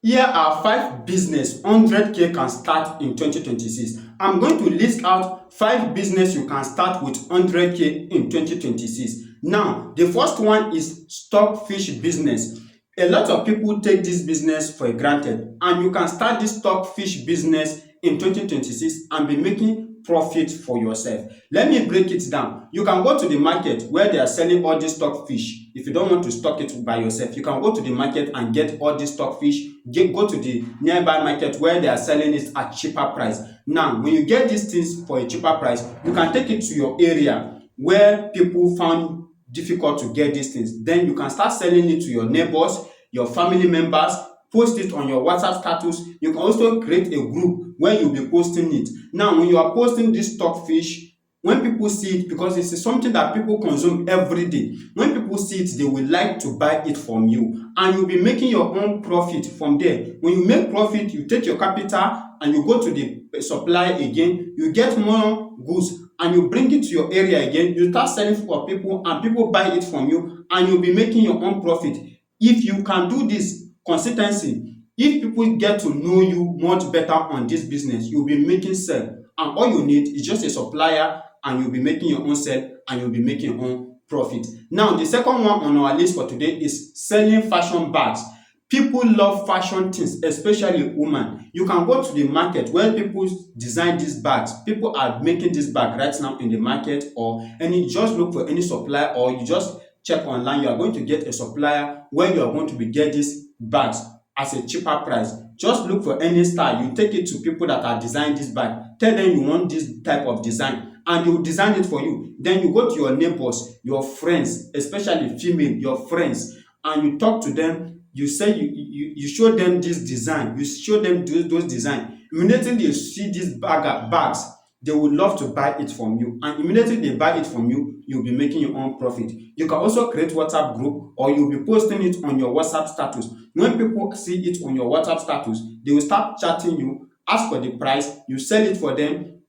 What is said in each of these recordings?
Here are 5 business 100k can start in 2026. I'm going to list out 5 business you can start with 100k in 2026. Now, the first one is stockfish business. A lot of people take this business for granted, and you can start this stockfish business in 2026 and be making profit for yourself. Let me break it down. You can go to the market where they are selling all these stockfish. If you don't want to stock it by yourself, you can go to the market and get all these stockfish. Go to the nearby market where they are selling it at cheaper price. Now, when you get these things for a cheaper price, you can take it to your area where people found difficult to get these things. Then you can start selling it to your neighbors, your family members, post it on your WhatsApp status. You can also create a group where you'll be posting it. Now, when you are posting this stockfish, when people see it, because this is something that people consume every day, when people see it, they will like to buy it from you, and you'll be making your own profit from there. When you make profit, you take your capital and you go to the supplier again, you get more goods and you bring it to your area again, you start selling for people and people buy it from you, and you'll be making your own profit. If you can do this consistency, if people get to know you much better on this business, you'll be making sale, and all you need is just a supplier, and you'll be making your own sale and you'll be making your own profit. Now, the second one on our list for today is selling fashion bags. People love fashion things, especially women. You can go to the market where people design these bags. People are making this bag right now in the market, or any, just look for any supplier, or you just check online. You are going to get a supplier where you are going to be get these bags at a cheaper price. Just look for any style. You take it to people that are designing this bag. Tell them you want this type of design, and they will design it for you. Then you go to your neighbors, your friends, especially female, your friends, and you talk to them. You say you show them this design. You show them those design. Immediately they see these bags, they would love to buy it from you, and immediately they buy it from you, you'll be making your own profit. You can also create WhatsApp group, or you'll be posting it on your WhatsApp status. When people see it on your WhatsApp status, they will start chatting you, ask for the price, you sell it for them,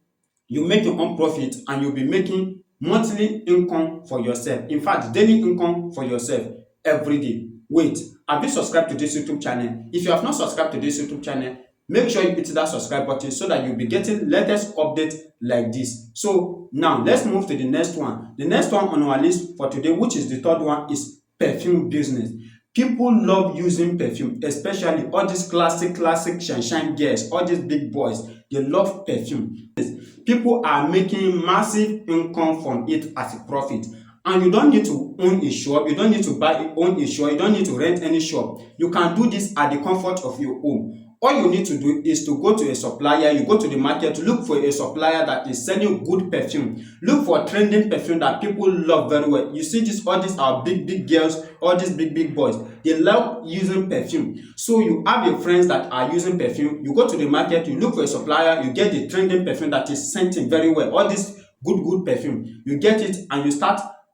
you make your own profit, and you'll be making monthly income for yourself. In fact, daily income for yourself every day. Wait, have you subscribed to this YouTube channel? If you have not subscribed to this YouTube channel, make sure you hit that subscribe button so that you'll be getting latest updates like this. So now let's move to the next one. The next one on our list for today, which is the third one, is perfume business. People love using perfume, especially all these classic shine girls, all these big boys. They love perfume. People are making massive income from it as a profit. And you don't need to own a shop, you don't need to own a shop, you don't need to rent any shop. You can do this at the comfort of your home. All you need to do is to go to a supplier. You go to the market to look for a supplier that is selling good perfume. Look for trending perfume that people love very well. You see this, all these are big girls, all these big boys. They love using perfume. So you have your friends that are using perfume. You go to the market, you look for a supplier, you get the trending perfume that is scenting very well. All this good perfume. You get it and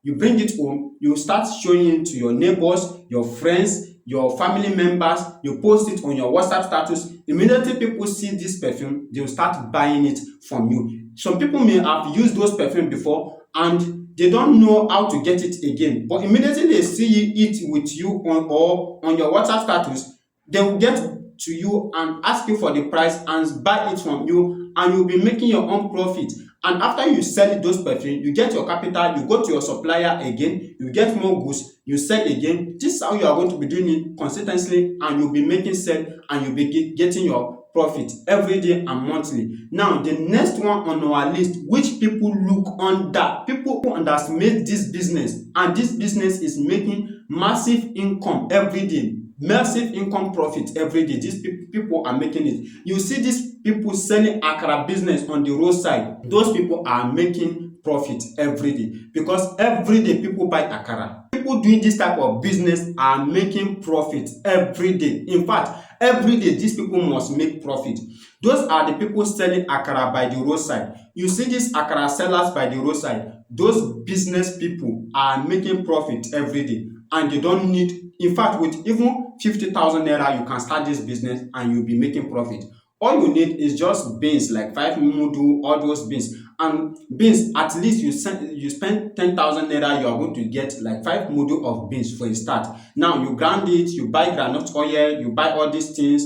you bring it home, you start showing it to your neighbors, your friends, your family members. You post it on your WhatsApp status. Immediately people see this perfume, they will start buying it from you. Some people may have used those perfume before and they don't know how to get it again, but immediately they see it with you on your WhatsApp status, they will get to you and ask you for the price and buy it from you, and you'll be making your own profit. And after you sell those perfume, you get your capital, you go to your supplier again, you get more goods, you sell again. This is how you are going to be doing it consistently, and you'll be making sale, and you'll be getting your profit every day and monthly. Now, the next one on our list, which people look under, people who underestimate this business, and this business is making massive income every day. Massive income profit every day. These people are making it. You see these people selling akara business on the roadside. Those people are making profit every day, because every day people buy akara. People doing this type of business are making profit every day. In fact, every day these people must make profit. Those are the people selling akara by the roadside. You see these akara sellers by the roadside. Those business people are making profit every day, and they don't need, in fact, with even 50,000 naira, you can start this business and you'll be making profit. All you need is just beans, like 5 mudu, all those beans, And beans, at least you spend 10,000 naira, you are going to get like 5 module of beans for a start. Now you grind it, you buy groundnut oil, you buy all these things,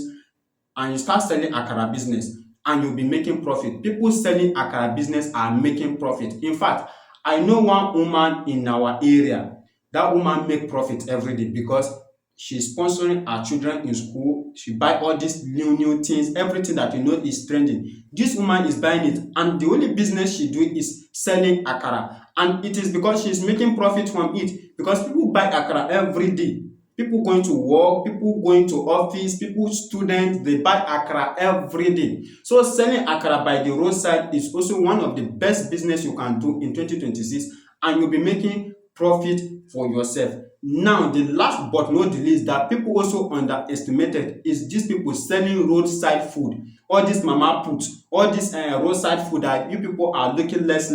and you start selling akara business, and you'll be making profit. People selling akara business are making profit. In fact, I know one woman in our area. That woman make profit every day because she's sponsoring her children in school. She buy all these new things, everything that you know is trending. This woman is buying it, and the only business she do is selling akara, and it is because she's making profit from it, because people buy akara every day. People going to work, people going to office, people students, they buy akara every day. So selling akara by the roadside is also one of the best business you can do in 2026, and you'll be making profit for yourself. Now the last but not the least that people also underestimated is these people selling roadside food. All this mama put, all this roadside food that you people are looking less.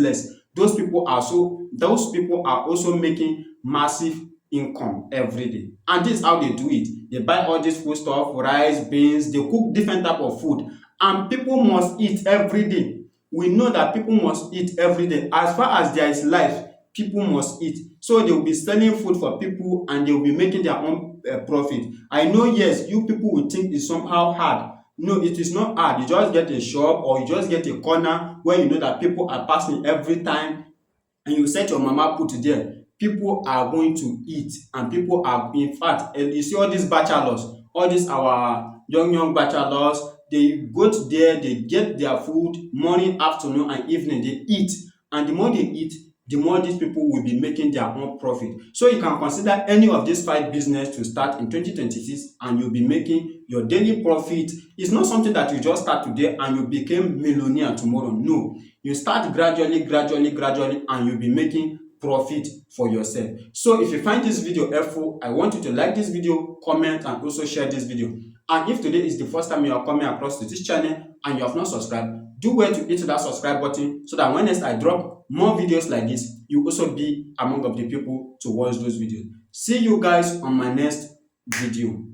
Those people are also making massive income every day, and this is how they do it. They buy all this food stuff, rice, beans, they cook different type of food, and people must eat every day. We know that people must eat every day. As far as there is life, people must eat. So they will be selling food for people, and they will be making their own profit. I know, yes, you people will think it's somehow hard. No, it is not hard. You just get a shop, or you just get a corner where you know that people are passing every time, and you set your mama put there. People are going to eat, and people are, in fact, you see all these bachelors, all these our young bachelors, they go to there, they get their food morning, afternoon and evening, they eat, and the more they eat, the more these people will be making their own profit. So you can consider any of these 5 business to start in 2026, and you'll be making your daily profit. It's not something that you just start today and you became millionaire tomorrow. No, you start gradually, and you'll be making profit for yourself. So if you find this video helpful, I want you to like this video, comment, and also share this video. And if today is the first time you are coming across to this channel and you have not subscribed, do well to hit that subscribe button, so that when next I drop more videos like this, you also be among of the people to watch those videos. See you guys on my next video.